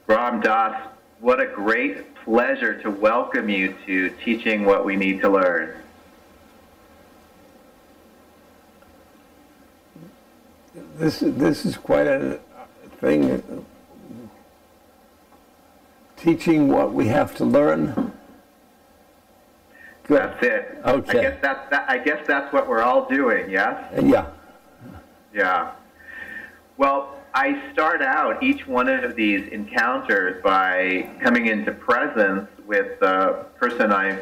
Ram Dass, what a great pleasure to welcome you to Teaching What We Need to Learn. This is quite a thing. Teaching what we have to learn. Good. That's it. Okay. I guess that's what we're all doing, yes? Yeah. Yeah. Well, I start out each one of these encounters by coming into presence with the person I'm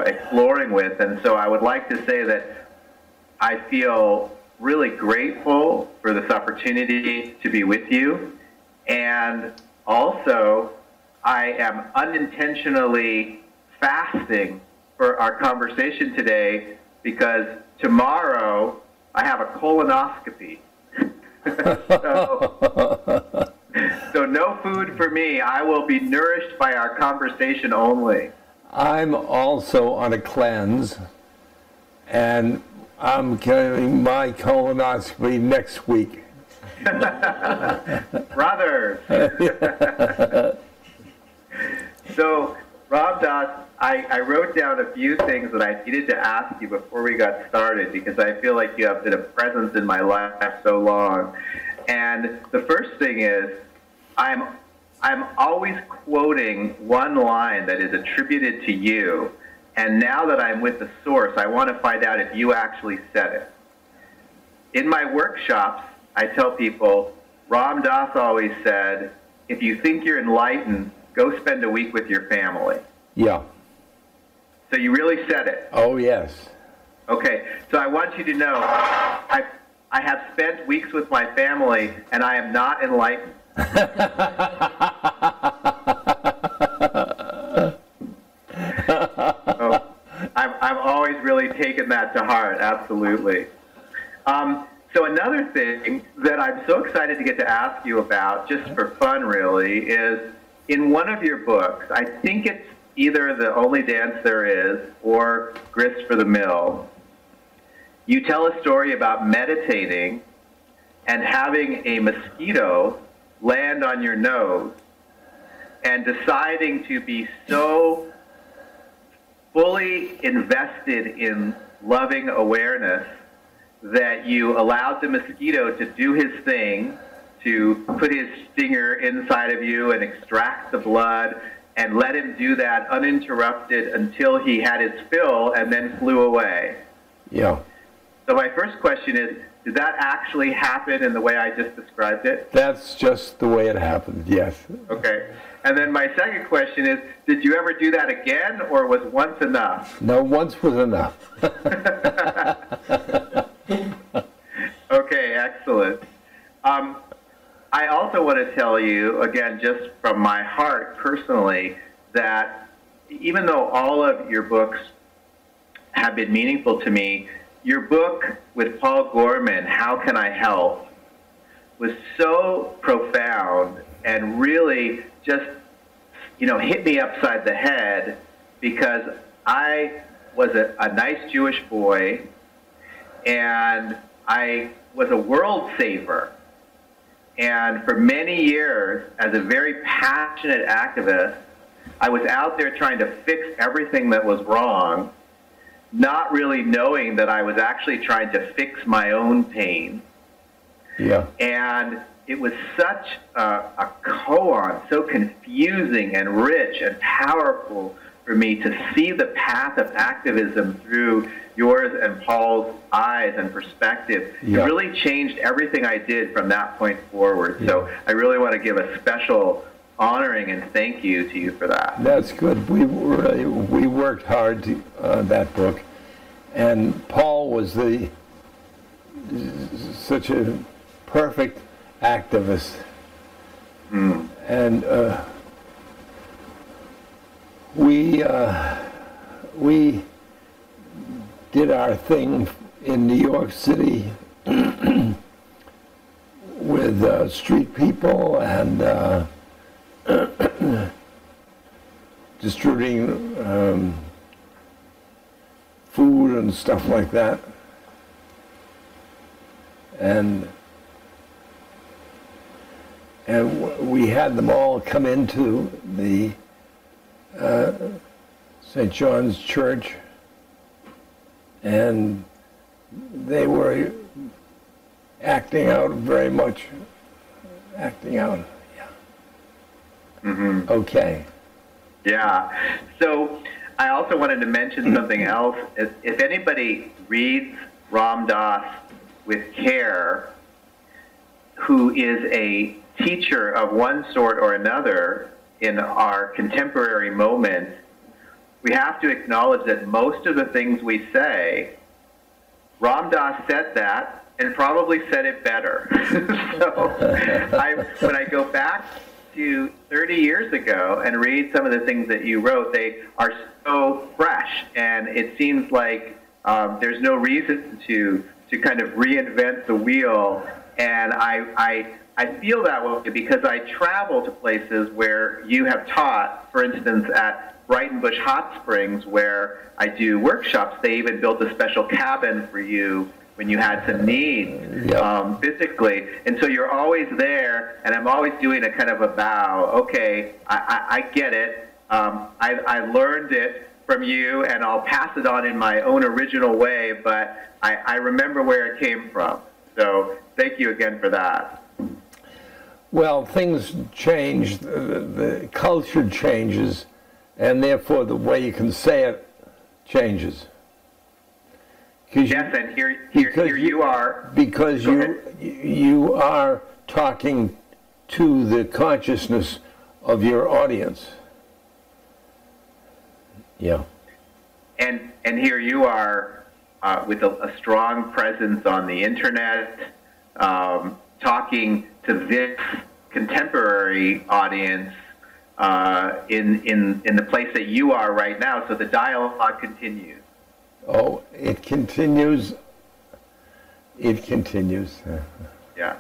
exploring with. And so I would like to say that I feel really grateful for this opportunity to be with you. And also, I am unintentionally fasting for our conversation today because tomorrow I have a colonoscopy. So no food for me. I will be nourished by our conversation only. I'm also on a cleanse, and I'm getting my colonoscopy next week. Brothers. So, Ram Dass, I wrote down a few things that I needed to ask you before we got started because I feel like you have been a presence in my life so long. And the first thing is, I'm always quoting one line that is attributed to you. And now that I'm with the source, I want to find out if you actually said it. In my workshops, I tell people, Ram Dass always said, if you think you're enlightened, go spend a week with your family. Yeah. So you really said it. Oh, yes. Okay, so I want you to know, I have spent weeks with my family, and I am not enlightened. So I've always really taken that to heart, absolutely. So another thing that I'm so excited to get to ask you about, just for fun really, is in one of your books, I think it's either The Only Dance There Is or Grist for the Mill, you tell a story about meditating and having a mosquito land on your nose and deciding to be so fully invested in loving awareness that you allowed the mosquito to do his thing, to put his stinger inside of you and extract the blood, and let him do that uninterrupted until he had his fill and then flew away. Yeah. So my first question is, did that actually happen in the way I just described it? That's just the way it happened, yes. Okay. And then my second question is, did you ever do that again, or was once enough? No, once was enough. Okay, excellent. I also want to tell you, again, just from my heart personally, that even though all of your books have been meaningful to me, your book with Paul Gorman, How Can I Help, was so profound and really just, hit me upside the head because I was a nice Jewish boy and I was a world saver. And for many years, as a very passionate activist, I was out there trying to fix everything that was wrong, not really knowing that I was actually trying to fix my own pain. Yeah. And it was such a koan, so confusing and rich and powerful for me to see the path of activism through yours and Paul's eyes and perspective. Yeah. It really changed everything I did from that point forward. Yeah. So I really want to give a special honoring and thank you to you for that. That's good. We worked hard to that book, and Paul was such a perfect activist, and we did our thing in New York City with street people and distributing food and stuff like that. and we had them all come into the St. John's Church, and they were acting out, very much acting out. Yeah. Mm-hmm. Okay. Yeah. So I also wanted to mention something else. If anybody reads Ram Dass with care, who is a teacher of one sort or another in our contemporary moment, we have to acknowledge that most of the things we say, Ram Dass said that and probably said it better. So when I go back to 30 years ago and read some of the things that you wrote, they are so fresh, and it seems like there's no reason to kind of reinvent the wheel. And I feel that way because I travel to places where you have taught. For instance, at Brighton Bush Hot Springs, where I do workshops, they even built a special cabin for you when you had some needs physically. And so you're always there, and I'm always doing a kind of a bow. Okay, I get it. I learned it from you, and I'll pass it on in my own original way, but I remember where it came from. So thank you again for that. Well, things change, the culture changes, and therefore the way you can say it changes. Yes, and here you are. Because you are talking to the consciousness of your audience. Yeah. And here you are with a strong presence on the internet, talking to this contemporary audience in the place that you are right now. So the dialogue continues. Oh, it continues. It continues. Yeah.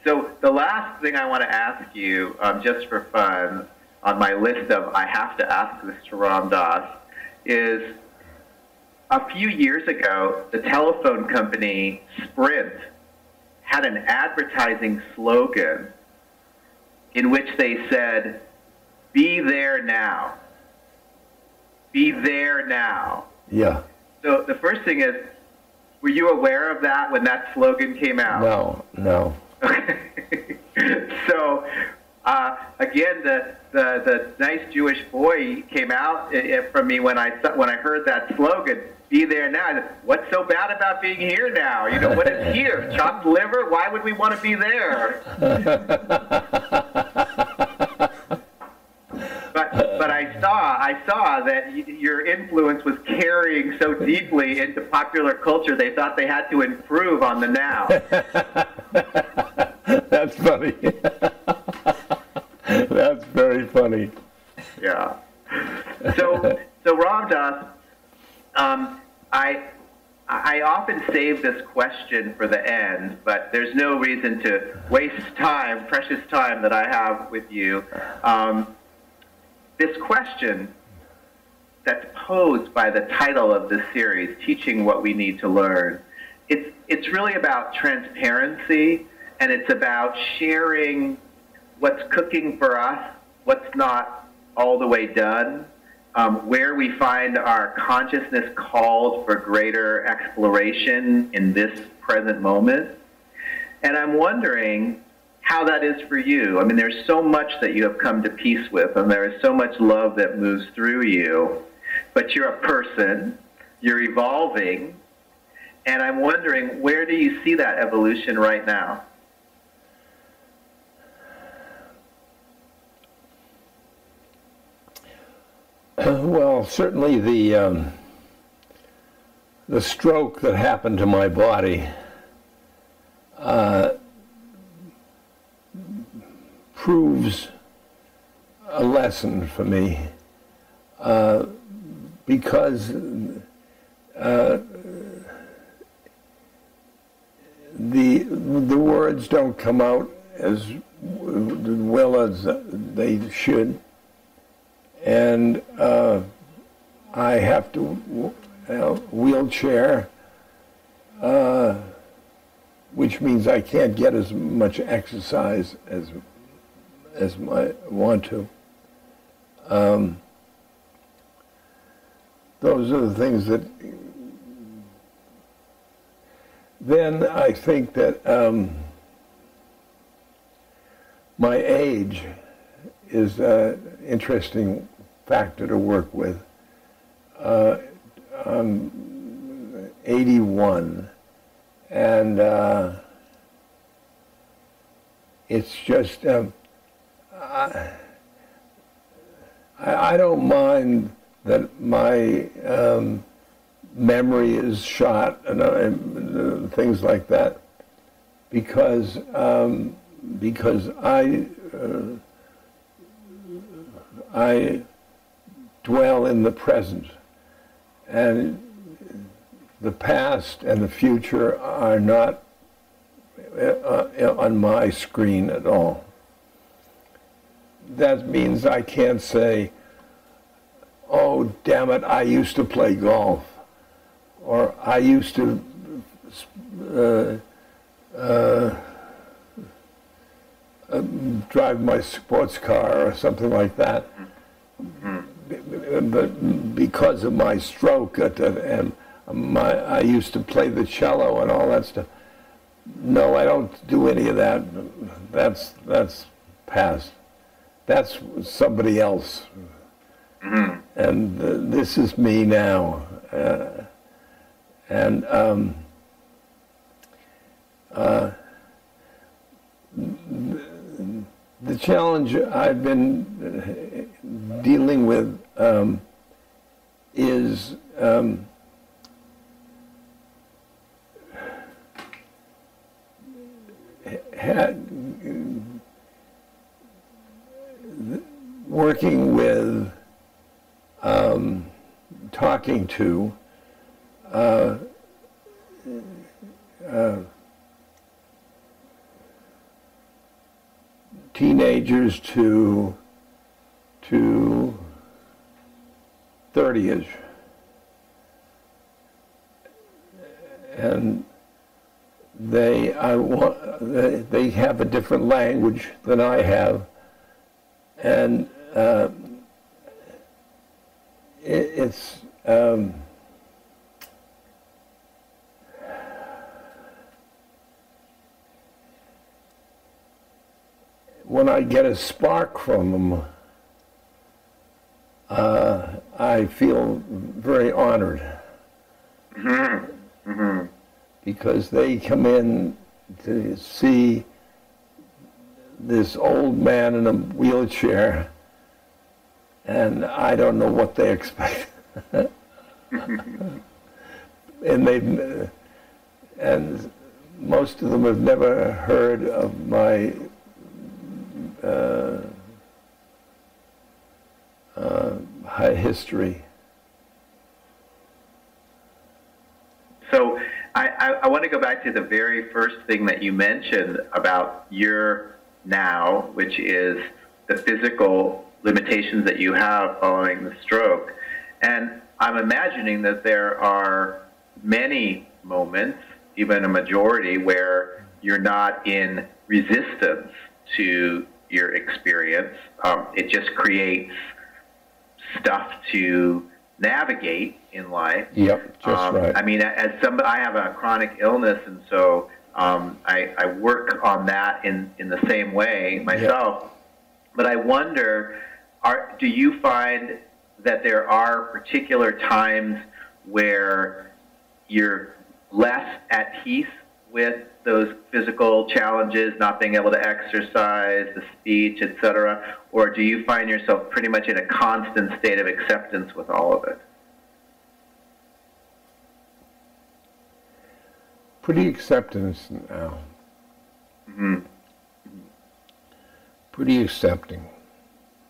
So the last thing I want to ask you, just for fun, on my list of I have to ask this to Ram Dass, is a few years ago, the telephone company Sprint had an advertising slogan in which they said, "Be there now. Be there now." Yeah. So the first thing is, were you aware of that when that slogan came out? No. Okay. So again, the nice Jewish boy came out from me when I heard that slogan. Be there now. What's so bad about being here now? You know, what is here? Chopped liver? Why would we want to be there? But I saw that your influence was carrying so deeply into popular culture, they thought they had to improve on the now. That's funny. That's very funny. Yeah. So Ram Dass, I often save this question for the end, but there's no reason to waste time, precious time that I have with you. This question that's posed by the title of this series, Teaching What We Need to Learn, it's really about transparency, and it's about sharing what's cooking for us, what's not all the way done, where we find our consciousness called for greater exploration in this present moment. And I'm wondering how that is for you. I mean, there's so much that you have come to peace with, and there is so much love that moves through you, but you're a person, you're evolving, and I'm wondering, where do you see that evolution right now? Well, certainly the stroke that happened to my body proves a lesson for me, because the words don't come out as well as they should. And I have to wheelchair, which means I can't get as much exercise as as I want to. Those are the things that. Then I think that my age is an interesting factor to work with. I'm 81, and it's just I don't mind that my memory is shot and things like that, because I dwell in the present, and the past and the future are not on my screen at all. That means I can't say, oh, damn it, I used to play golf, or I used to drive my sports car, or something like that. But because of my stroke, and I used to play the cello and all that stuff. No, I don't do any of that. That's past. That's somebody else. And this is me now. The challenge I've been dealing with is working with, talking to teenagers to 30ish, and they have a different language than I have, and it's when I get a spark from them, I feel very honored. Because they come in to see this old man in a wheelchair, and I don't know what they expect. And most of them have never heard of my high history. So I want to go back to the very first thing that you mentioned about your now, which is the physical limitations that you have following the stroke. And I'm imagining that there are many moments, even a majority, where you're not in resistance to your experience. It just creates stuff to navigate in life. Yep, just right. I mean, I have a chronic illness, and so I work on that in the same way myself. Yep. But I wonder, do you find that there are particular times where you're less at peace with those physical challenges, not being able to exercise, the speech, etc., or do you find yourself pretty much in a constant state of acceptance with all of it? Pretty acceptance now. Mm-hmm. Pretty accepting.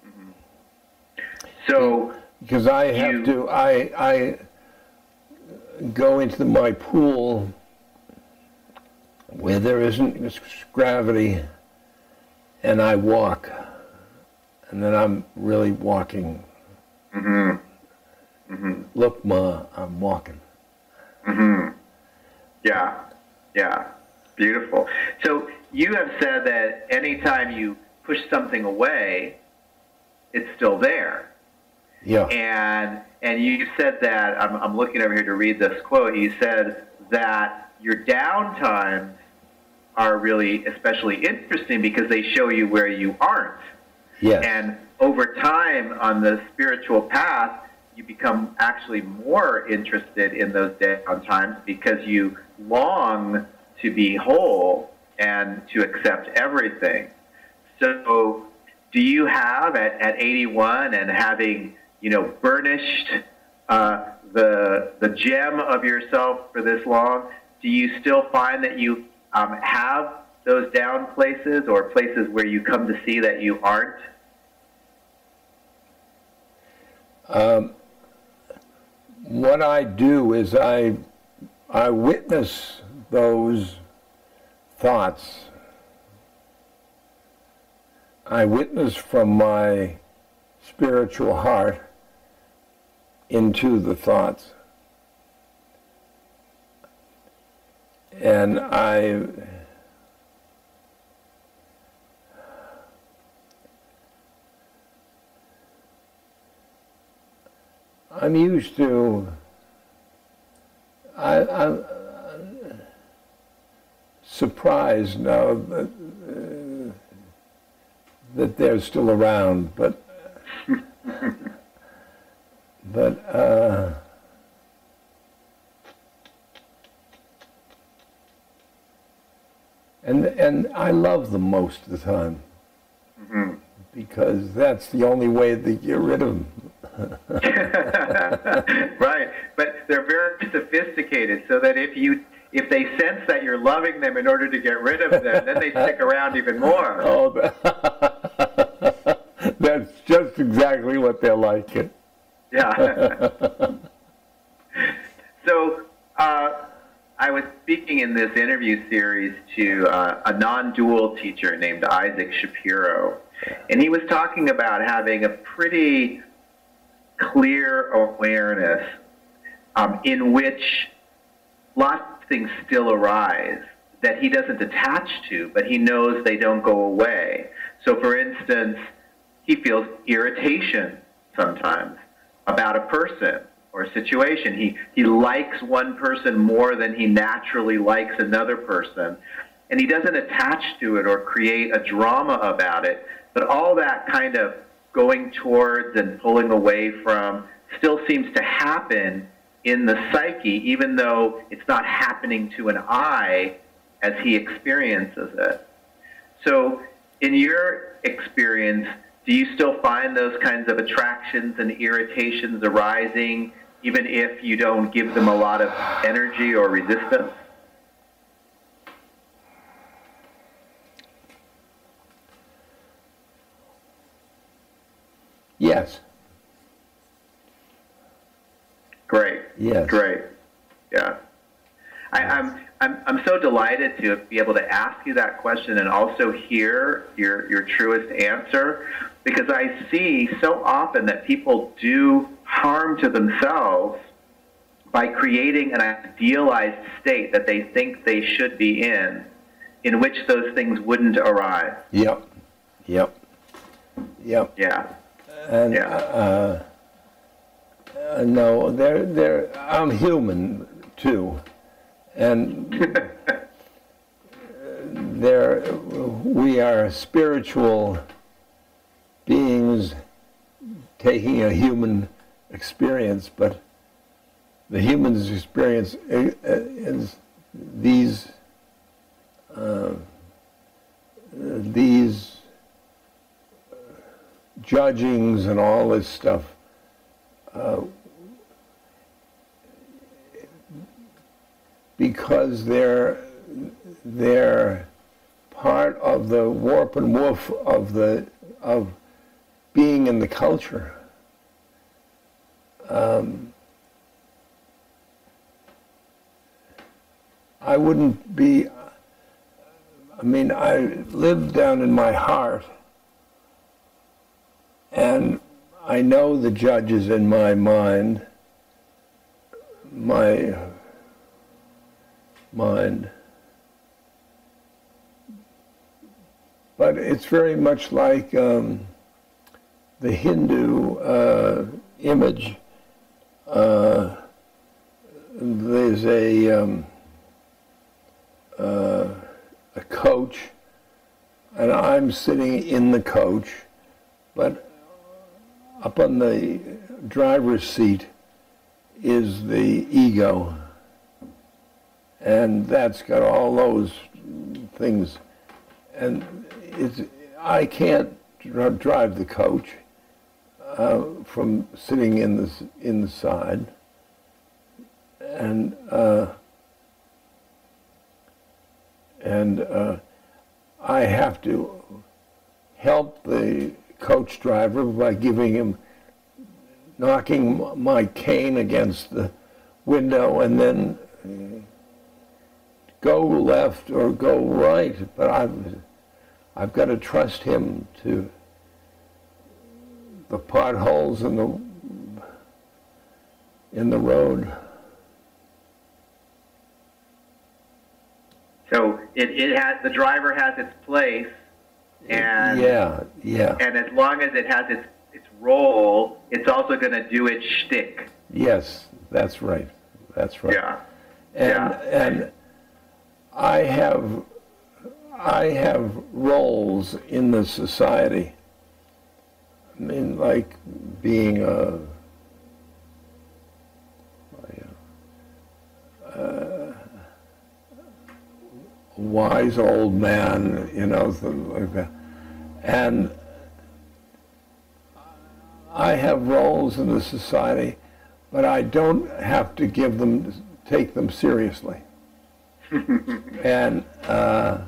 Mm-hmm. So because I have to, I go into my pool where there isn't gravity, and I walk, and then I'm really walking. Mm-hmm. Mm-hmm. Look, Ma, I'm walking. Mm-hmm. Yeah, beautiful. So you have said that anytime you push something away, it's still there. Yeah. And you said that, I'm looking over here to read this quote, you said that your downtimes are really especially interesting because they show you where you aren't. Yes. And over time on the spiritual path, you become actually more interested in those downtimes because you long to be whole and to accept everything. So do you have at 81 and having, burnished the gem of yourself for this long, do you still find that you have those down places or places where you come to see that you aren't? What I do is I witness those thoughts. I witness from my spiritual heart into the thoughts. And I'm used to, I'm surprised now that they're still around, but and I love them most of the time, because that's the only way to get rid of them. Right, but they're very sophisticated, so that if they sense that you're loving them in order to get rid of them, then they stick around even more. Oh, that's just exactly what they're like. Yeah. So I was speaking in this interview series to a non-dual teacher named Isaac Shapiro, and he was talking about having a pretty clear awareness in which lots of things still arise that he doesn't attach to, but he knows they don't go away. So, for instance, he feels irritation sometimes about a person or a situation. He likes one person more than he naturally likes another person, and he doesn't attach to it or create a drama about it, but all that kind of going towards and pulling away from still seems to happen in the psyche, even though it's not happening to an eye as he experiences it. So in your experience, do you still find those kinds of attractions and irritations arising, even if you don't give them a lot of energy or resistance? Yes. Great. Yes. Great. Yeah. I'm so delighted to be able to ask you that question and also hear your truest answer, because I see so often that people do harm to themselves by creating an idealized state that they think they should be in which those things wouldn't arise. Yep. Yeah. And Yeah. no, I'm human too, and we are spiritual beings taking a human experience, but the human's experience is these judgings and all this stuff. Because they're part of the warp and woof of being in the culture. I wouldn't be. I mean, I live down in my heart, and I know the judges in my mind. But but it's very much like the Hindu image. There's a coach, and I'm sitting in the coach, but up on the driver's seat is the ego, and that's got all those things, and I can't drive the coach from sitting in the side, and I have to help the coach driver by knocking my cane against the window, and then go left or go right. But I've got to trust him to the potholes in the road. So the driver has its place, and yeah. and as long as it has its role, it's also going to do its shtick. Yes, that's right. Yeah. And I have roles in the society. I mean, like being a wise old man, something like that. And I have roles in the society, but I don't have to take them seriously. And I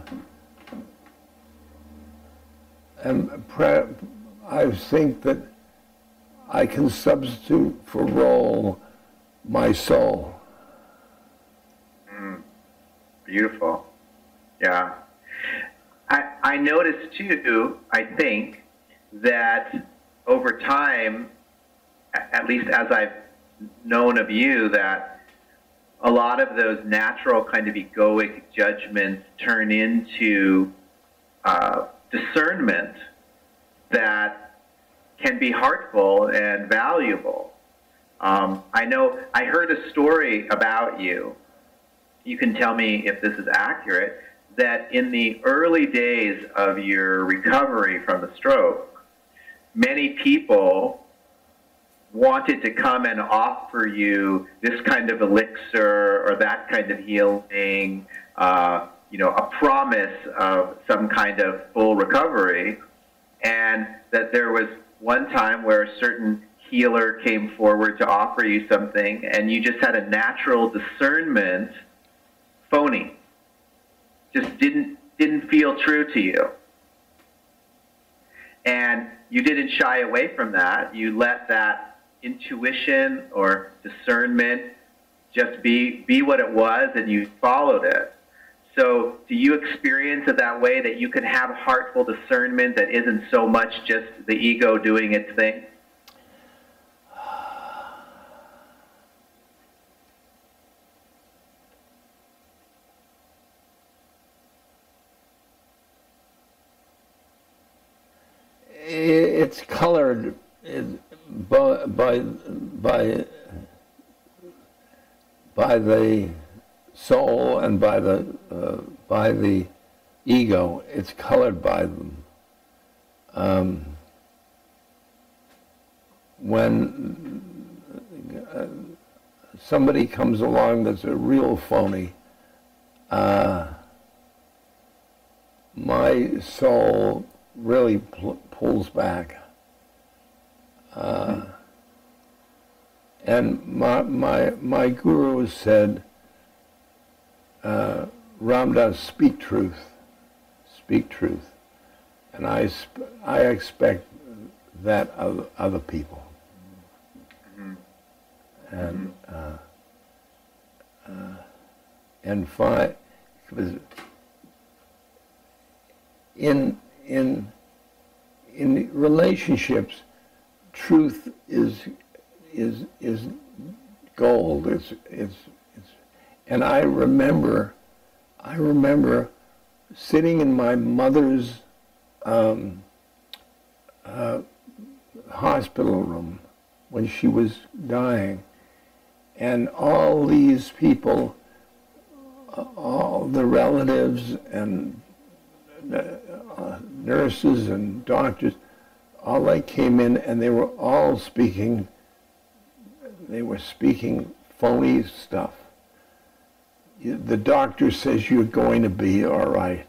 think that I can substitute for role my soul. Beautiful. Yeah. I noticed too, I think, that over time, at least as I've known of you, that a lot of those natural kind of egoic judgments turn into discernment that can be heartful and valuable. I heard a story about you. You can tell me if this is accurate, that in the early days of your recovery from the stroke, many people wanted to come and offer you this kind of elixir or that kind of healing, a promise of some kind of full recovery, and that there was one time where a certain healer came forward to offer you something, and you just had a natural discernment, phony, just didn't feel true to you. And you didn't shy away from that. You let that intuition or discernment just be what it was, and you followed it. So do you experience it that way, that you can have heartful discernment that isn't so much just the ego doing its thing? It's colored by the soul and by the ego. It's colored by them. When somebody comes along that's a real phony, my soul really pulls back. And my guru said, Ramdas, speak truth, and I expect that of other people. And in relationships, truth is gold. And I remember sitting in my mother's hospital room when she was dying. And all these people, all the relatives and nurses and doctors, all they came in and they were all speaking phony stuff. The doctor says you're going to be all right.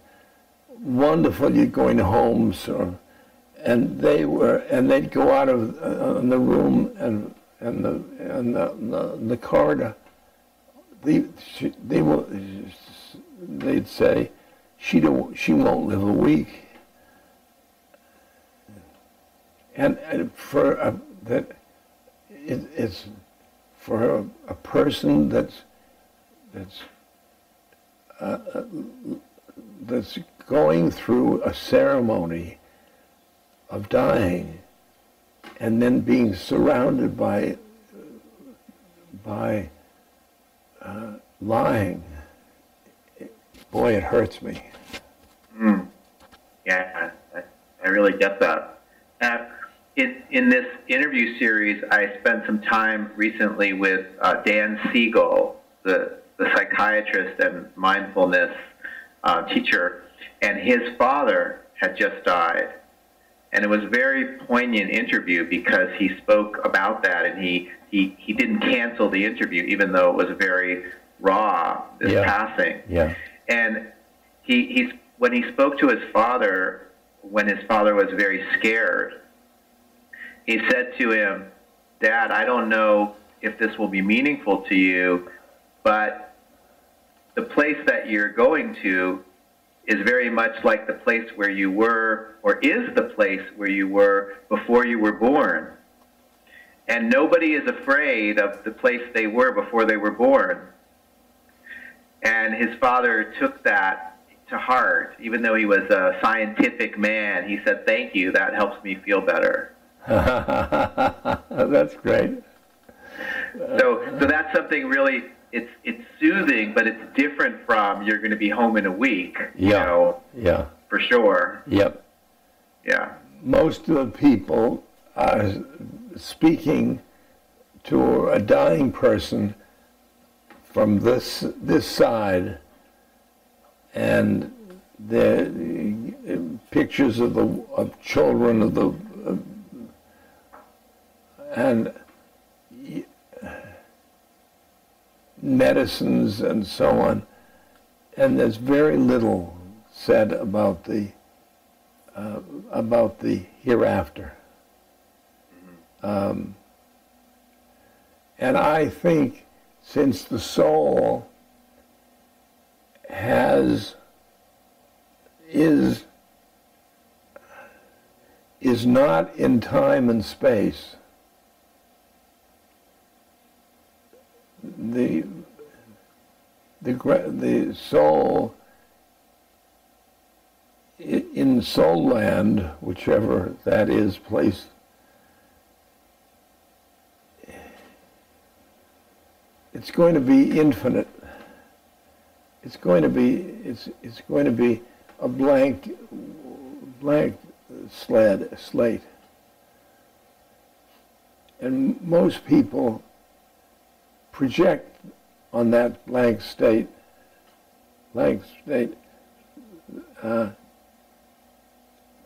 Wonderful, you're going home, sir. And they'd go out of the room and the corridor. They'd say she won't live a week. And it's for a person that's going through a ceremony of dying and then being surrounded by lying. Boy, it hurts me. Yeah, I really get that. In this interview series, I spent some time recently with Dan Siegel, the psychiatrist and mindfulness teacher, and his father had just died. And it was a very poignant interview because he spoke about that, and he didn't cancel the interview even though it was very raw, this passing. Yeah. And he when he spoke to his father, when his father was very scared, he said to him, "Dad, I don't know if this will be meaningful to you, but the place that you're going to is very much like the place where you were, or is the place where you were before you were born. And nobody is afraid of the place they were before they were born." And his father took that to heart. Even though he was a scientific man, he said, "Thank you, that helps me feel better." That's great. So that's something really, it's soothing, but it's different from you're going to be home in a week. Yeah. For sure. Yep. Yeah. Most of the people are speaking to a dying person from this side, and the pictures of children and medicines and so on, and there's very little said about the hereafter. And I think since the soul is not in time and space, the soul in Soul Land, whichever that is placed, it's going to be infinite. It's going to be a blank slate. And most people project on that blank state,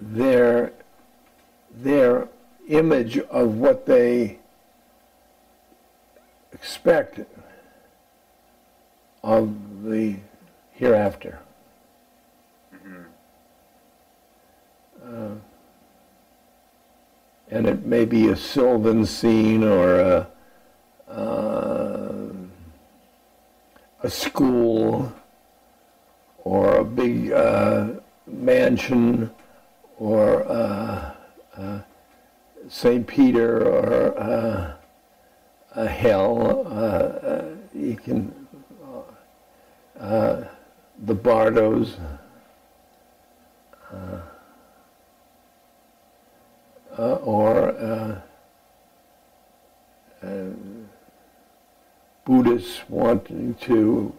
their image of what they expect of the hereafter. And it may be a sylvan scene or a school or a big mansion or St. Peter or a hell. You can the Bardos. Or Buddhists wanting to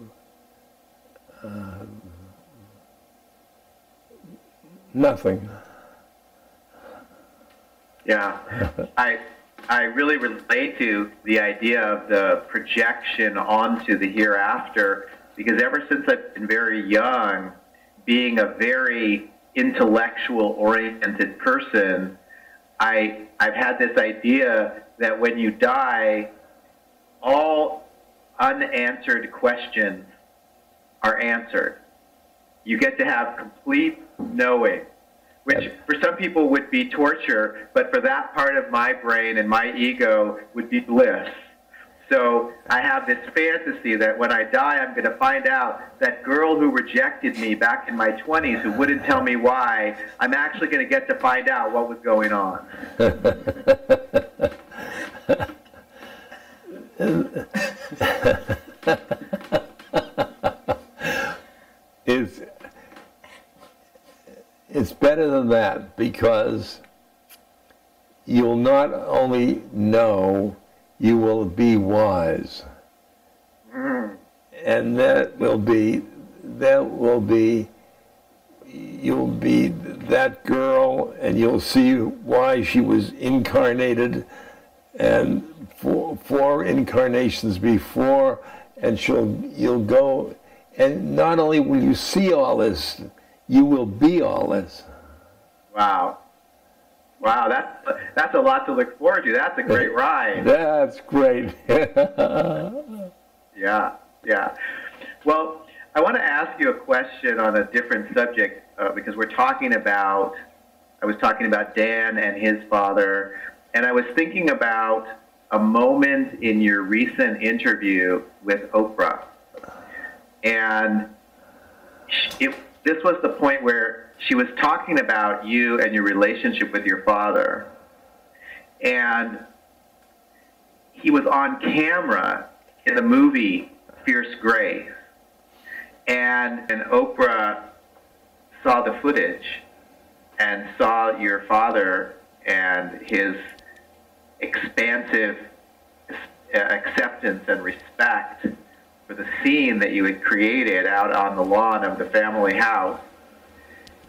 nothing. Yeah. I really relate to the idea of the projection onto the hereafter, because ever since I've been very young, being a very intellectual oriented person, I've had this idea that when you die, all unanswered questions are answered. You get to have complete knowing, which for some people would be torture, but for that part of my brain and my ego would be bliss. So I have this fantasy that when I die, I'm going to find out that girl who rejected me back in my 20s, who wouldn't tell me why, I'm actually going to get to find out what was going on. It's better than that, because you'll not only know, you will be wise. And you'll be that girl, and you'll see why she was incarnated and four incarnations before, and you'll go, and not only will you see all this, you will be all this. Wow. Wow, that's a lot to look forward to. That's a great ride. That's great. Yeah. Well, I want to ask you a question on a different subject, because I was talking about Dan and his father, and I was thinking about a moment in your recent interview with Oprah. And this was the point where she was talking about you and your relationship with your father. And he was on camera in the movie Fierce Grace. And Oprah saw the footage and saw your father and his expansive acceptance and respect for the scene that you had created out on the lawn of the family house.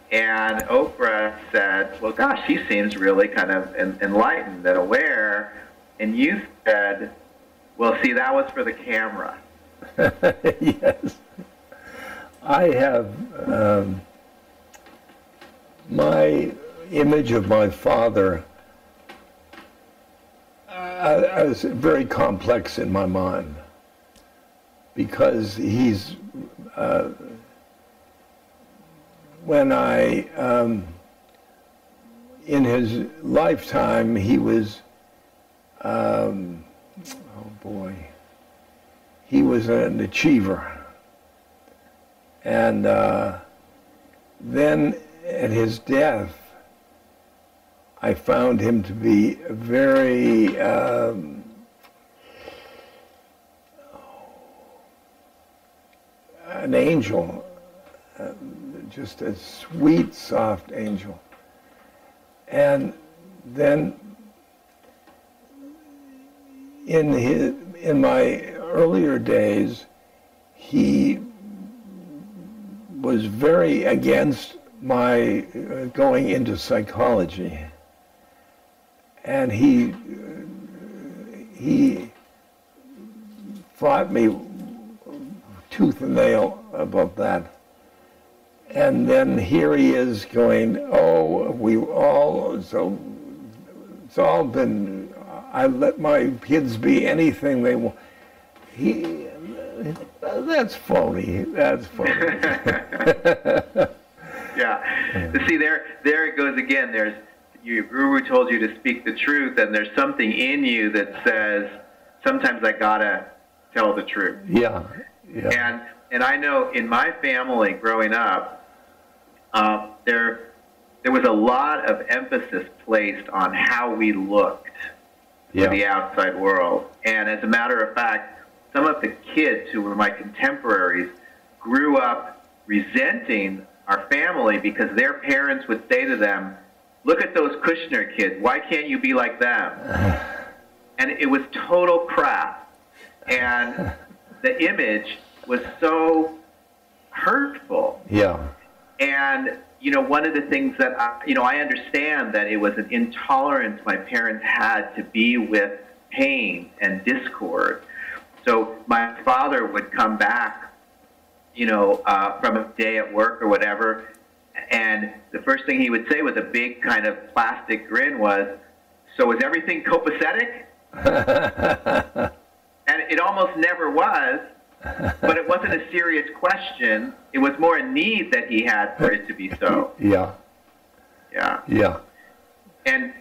And Oprah said, well, gosh, she seems really kind of enlightened and aware. And you said, well, see, that was for the camera. Yes. I have my image of my father. I was very complex in my mind, because he's in his lifetime, he was, he was an achiever. And then at his death, I found him to be very an angel, just a sweet, soft angel. And then in my earlier days, he was very against my going into psychology, and he fought me tooth and nail about that. And then here he is going, it's all been, I let my kids be anything they want. That's phony. Yeah. See, there it goes again. There's your guru told you to speak the truth, and there's something in you that says, sometimes I gotta tell the truth. Yeah. And I know in my family growing up, there was a lot of emphasis placed on how we looked to the outside world. And as a matter of fact, some of the kids who were my contemporaries grew up resenting our family because their parents would say to them, look at those Kushner kids, why can't you be like them? And it was total crap. And the image was so hurtful. Yeah. And one of the things that I understand that it was an intolerance my parents had to be with pain and discord. So my father would come back, from a day at work or whatever, and the first thing he would say with a big kind of plastic grin was, "So is everything copacetic?" And it almost never was, but it wasn't a serious question. It was more a need that he had for it to be so. Yeah. Yeah. Yeah. And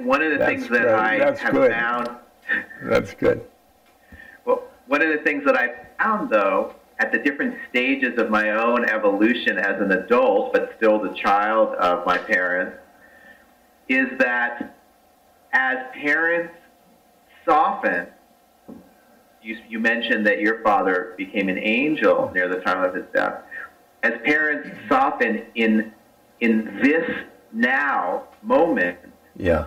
one of the That's things that good. I That's have good. found, That's good. well, one of the things that I found, though, at the different stages of my own evolution as an adult, but still the child of my parents, is that as parents soften, you mentioned that your father became an angel near the time of his death. As parents soften in this now moment, Yeah.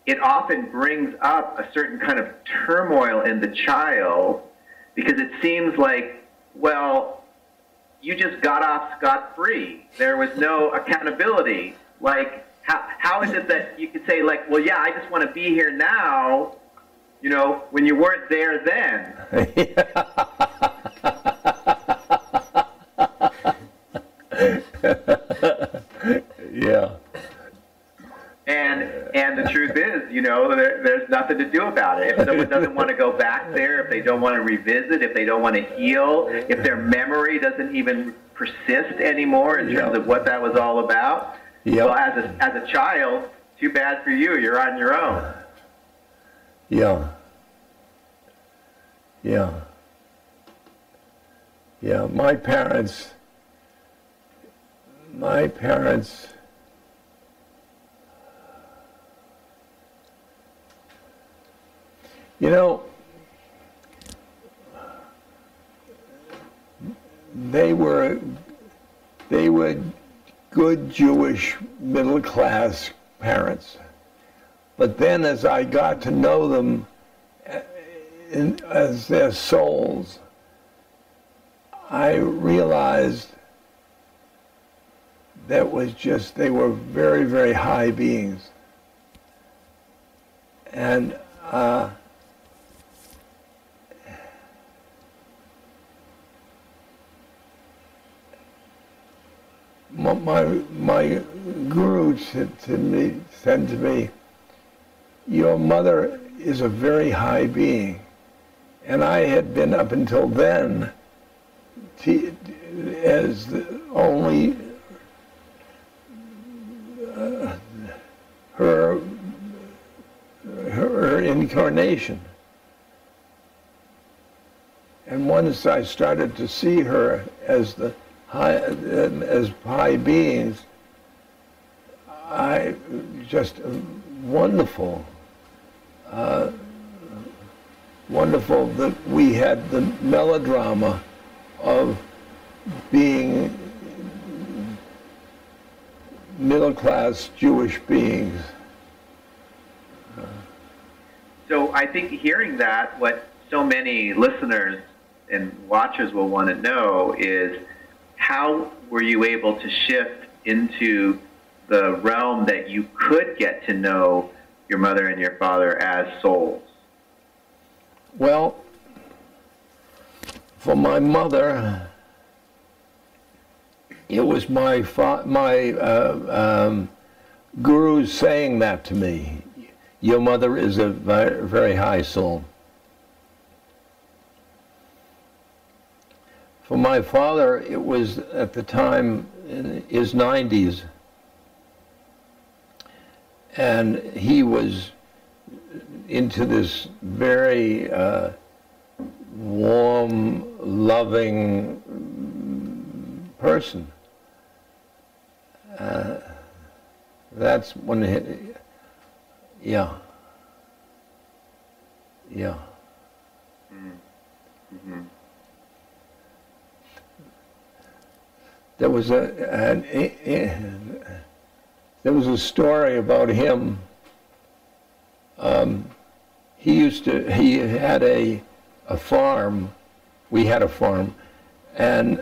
it often brings up a certain kind of turmoil in the child, because it seems like, well, you just got off scot-free. There was no accountability. Like, how is it that you could say, like, well, yeah, I just want to be here now, when you weren't there then? Yeah. And the truth is, there's nothing to do about it. If someone doesn't want to go back there, if they don't want to revisit, if they don't want to heal, if their memory doesn't even persist anymore in terms of what that was all about, well, as a child, too bad for you. You're on your own. Yeah. Yeah. Yeah. My parents, they were good Jewish middle-class parents. But then as I got to know them as their souls, I realized they were very, very high beings. And my guru said to me, your mother is a very high being. And I had been up until then as the only her incarnation. And once I started to see her as high beings, I just wonderful that we had the melodrama of being middle-class Jewish beings. So I think hearing that, what so many listeners and watchers will want to know is, how were you able to shift into the realm that you could get to know your mother and your father as souls? Well, for my mother, it was my guru saying that to me. Your mother is a very, very high soul. For my father, it was at the time in his 90s, and he was into this very warm, loving person. That's when yeah. Mm-hmm. There was a story about him. He had a farm. We had a farm, and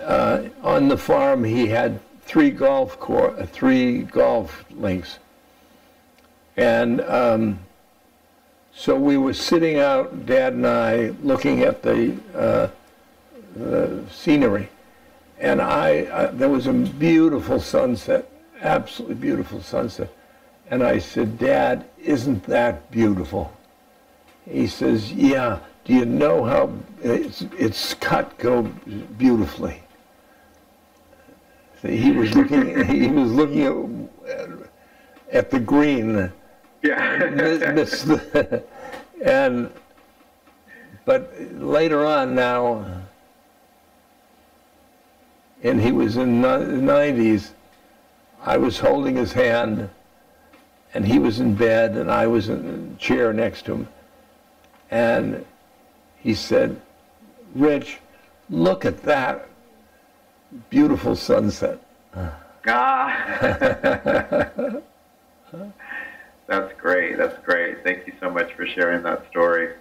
on the farm he had three golf links. And so we were sitting out, Dad and I, looking at the scenery. And there was a beautiful sunset, absolutely beautiful sunset. And I said, Dad, isn't that beautiful? He says, yeah. Do you know how it's cut go beautifully? See, he was looking at the green. Yeah. But later on now, and he was in the 90s, I was holding his hand, and he was in bed, and I was in a chair next to him. And he said, Rich, look at that beautiful sunset. That's great. That's great. Thank you so much for sharing that story.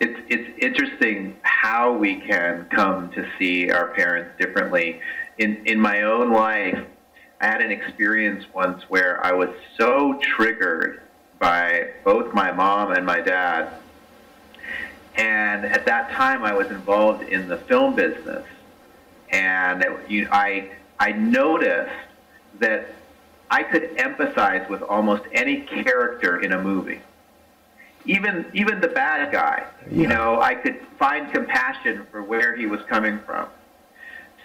It's interesting how we can come to see our parents differently. In my own life, I had an experience once where I was so triggered by both my mom and my dad. And at that time, I was involved in the film business. And I noticed that I could empathize with almost any character in a movie. Even the bad guy, Yeah. I could find compassion for where he was coming from.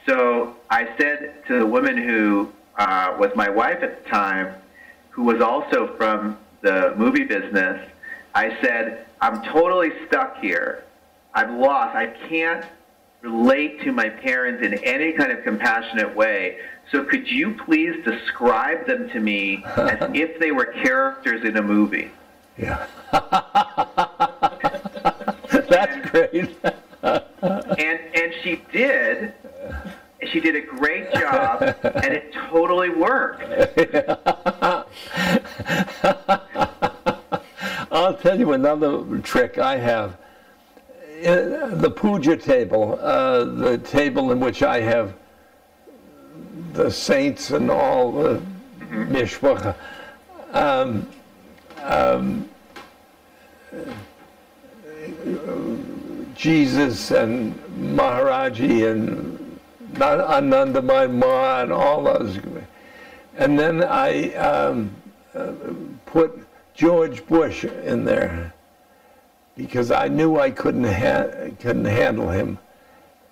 So I said to the woman who was my wife at the time, who was also from the movie business, I said, I'm totally stuck here. I'm lost. I can't relate to my parents in any kind of compassionate way. So could you please describe them to me as if they were characters in a movie? Yeah. That's great. And she did. She did a great job, and it totally worked. I'll tell you another trick I have. The puja table, the table in which I have the saints and all the mishpacha. Jesus and Maharaji and Anandamai Ma and all those. And then I put George Bush in there because I knew I couldn't handle him.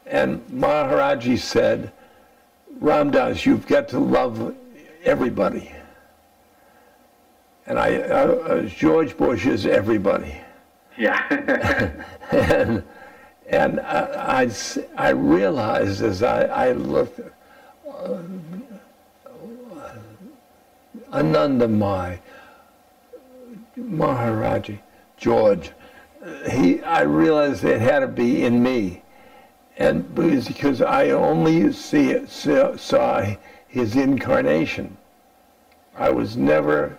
And Maharaji said, Ramdas, you've got to love everybody. And George Bush is everybody. Yeah. and I realized as I looked, Anandamai, Maharaji, George, I realized it had to be in me. And because I only saw his incarnation. I was never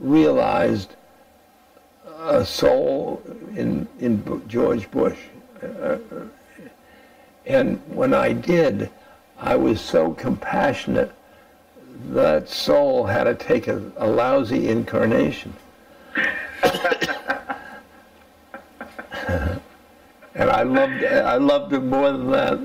realized a soul in George Bush. And when I did, I was so compassionate that soul had to take a lousy incarnation. And I loved him more than that.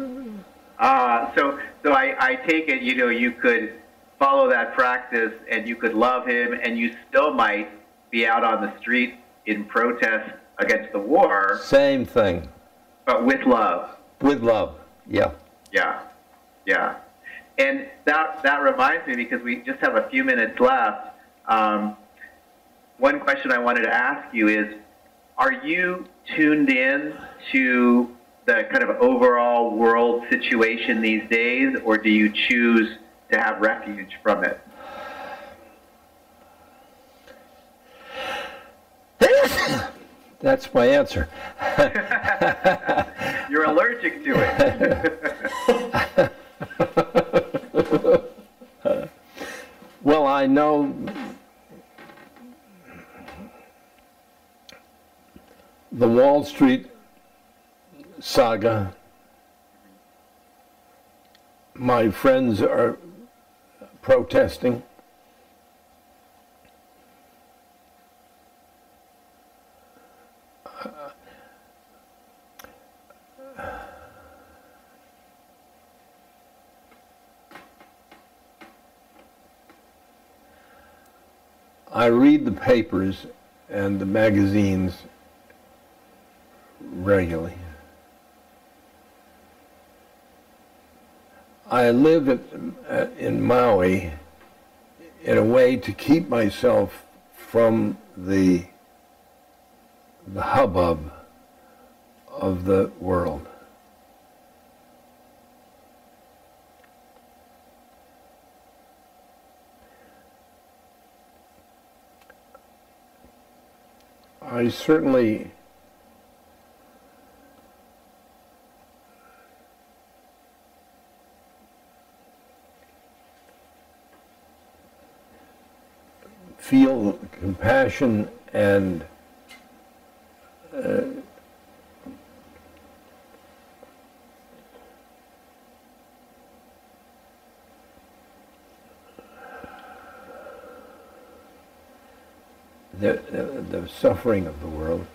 So I take it, you could follow that practice and you could love him, and you still might be out on the street in protest against the war. Same thing. But with love. With love, yeah. Yeah. And that reminds me, because we just have a few minutes left, one question I wanted to ask you is, are you tuned in to the kind of overall world situation these days, or do you choose to have refuge from it? That's my answer. You're allergic to it. Well, I know the Wall Street saga, my friends are protesting. I read the papers and the magazines regularly. I live in Maui in a way to keep myself from the hubbub of the world. I certainly feel compassion and the suffering of the world.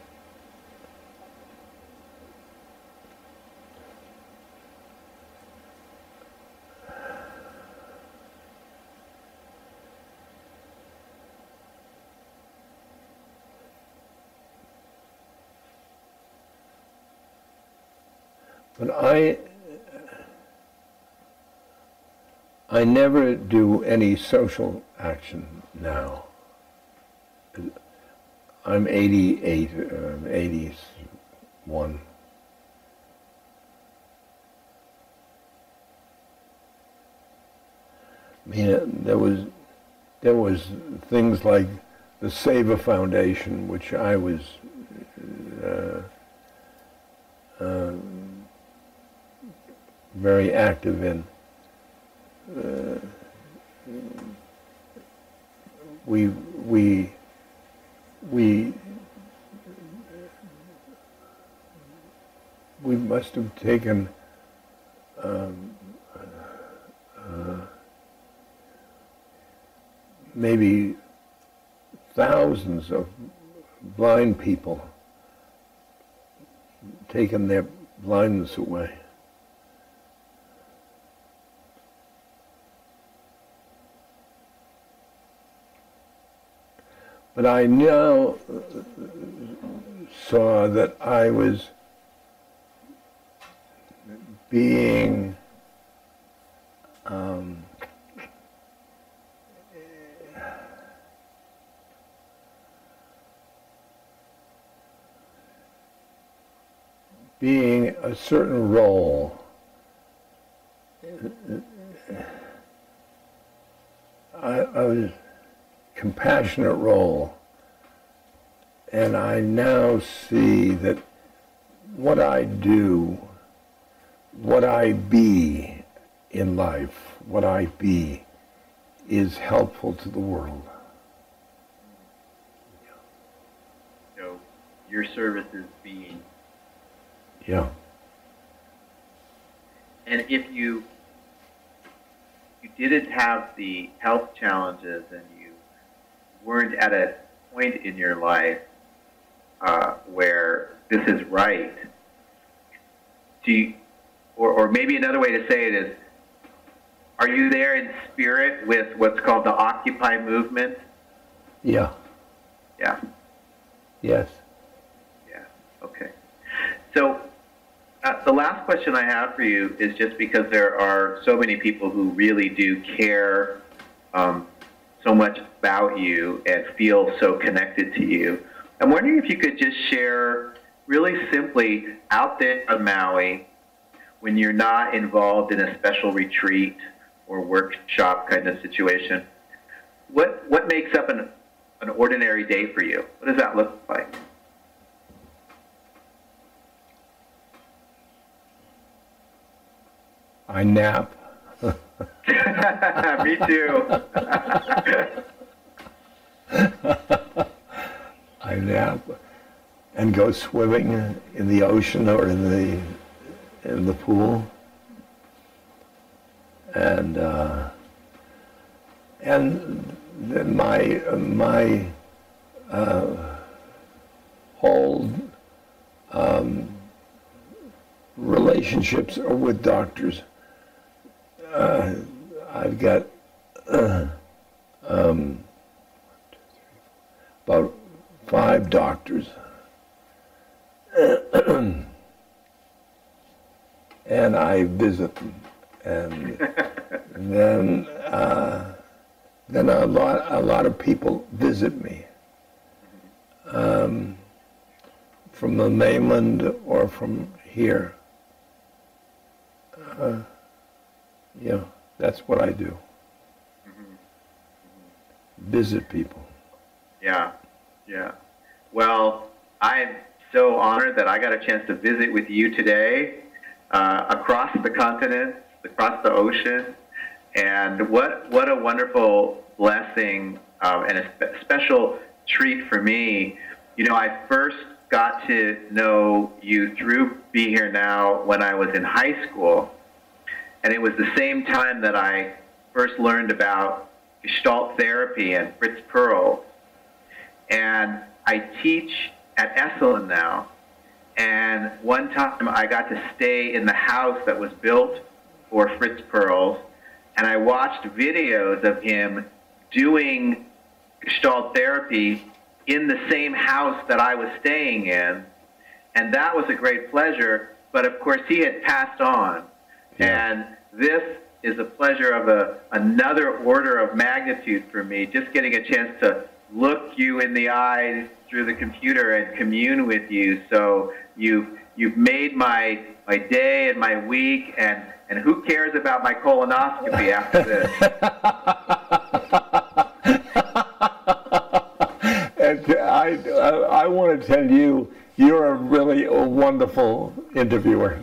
But I never do any social action now. I'm 88, 81. I mean, there was things like the Seva Foundation, which I was very active in. We must have taken maybe thousands of blind people, taken their blindness away. But I now saw that I was being being a certain role. I was compassionate role, and I now see that what I do, what I be in life, what I be, is helpful to the world. So your service is being. Yeah. And if you didn't have the health challenges and you weren't at a point in your life where this is right, do you, or maybe another way to say it is, are you there in spirit with what's called the Occupy movement? Yeah. Yeah. Yes. Yeah. Okay. So the last question I have for you is just because there are so many people who really do care so much about you and feel so connected to you. I'm wondering if you could just share really simply out there on Maui, when you're not involved in a special retreat or workshop kind of situation, what makes up an ordinary day for you? What does that look like? I nap. Me too. I nap and go swimming in the ocean or in the pool. and then my whole relationships are with doctors. I've got about 5 doctors, and I visit them, and then a lot of people visit me from the mainland or from here. That's what I do. Visit people. Yeah, yeah. Well, I'm so honored that I got a chance to visit with you today, across the continent, across the ocean, and what a wonderful blessing and a special treat for me. You know, I first got to know you through Be Here Now when I was in high school, and it was the same time that I first learned about Gestalt therapy and Fritz Perls. And I teach at Esalen now, and one time I got to stay in the house that was built for Fritz Perls, and I watched videos of him doing Gestalt therapy in the same house that I was staying in, and that was a great pleasure, but of course he had passed on. Yeah. And this is a pleasure of another order of magnitude for me, just getting a chance to look you in the eyes through the computer and commune with you. So you've made my day and my week, and who cares about my colonoscopy after this? And I want to tell you, you're a really wonderful interviewer.